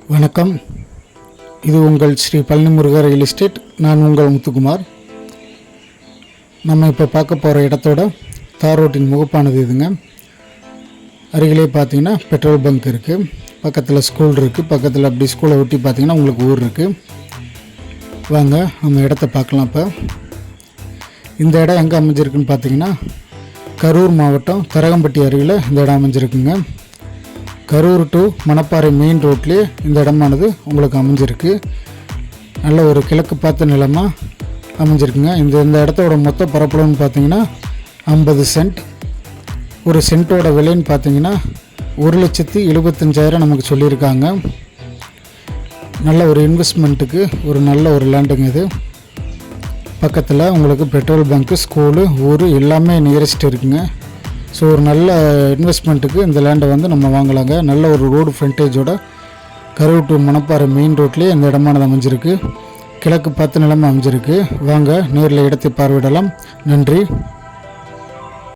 வணக்கம். இது உங்கள் ஸ்ரீ பழனிமுருகர் ரியல் எஸ்டேட். நான் உங்கள் முத்துக்குமார். நம்ம இப்போ பார்க்க போகிற இடத்தோட தார் ரோட்டின் முகப்பானது இதுங்க. அருகிலே பார்த்தீங்கன்னா பெட்ரோல் பங்க் இருக்குது, பக்கத்தில் ஸ்கூல் இருக்குது, பக்கத்தில் அப்படி ஸ்கூலை ஒட்டி பார்த்தீங்கன்னா உங்களுக்கு ஊர் இருக்குது. வாங்க நம்ம இடத்த பார்க்கலாம். இப்போ இந்த இடம் எங்கே அமைஞ்சிருக்குன்னு பார்த்தீங்கன்னா கரூர் மாவட்டம் தரகம்பட்டி அருகில் இந்த இடம் அமைஞ்சிருக்குங்க. கரூர் டு மணப்பாறை மெயின் ரோட்லேயே இந்த இடமானது உங்களுக்கு அமைஞ்சிருக்கு. நல்ல ஒரு கிழக்கு பார்த்த நிலமாக அமைஞ்சிருக்குங்க. இந்த இடத்தோட மொத்த பரப்பளவுன்னு பார்த்தீங்கன்னா 50 சென்ட். ஒரு சென்ட்டோட விலைன்னு பார்த்தீங்கன்னா 1,75,000 நமக்கு சொல்லியிருக்காங்க. நல்ல ஒரு இன்வெஸ்ட்மெண்ட்டுக்கு ஒரு நல்ல ஒரு லேண்டுங்க இது. பக்கத்தில் உங்களுக்கு பெட்ரோல் பங்க்கு, ஸ்கூலு, ஊர் எல்லாமே நியரஸ்ட் இருக்குங்க. ஸோ ஒரு நல்ல இன்வெஸ்ட்மெண்ட்டுக்கு இந்த லேண்டை நம்ம வாங்கலாங்க. நல்ல ஒரு ரோடு ஃப்ரண்டேஜோட கரூர் டு மணப்பாறை மெயின் ரோட்லேயே இந்த இடமானது அமைஞ்சிருக்கு. கிழக்கு பார்த்த நிலமாக அமைஞ்சிருக்கு. வாங்க நேரில் இடத்தை பார்வையிடலாம். நன்றி.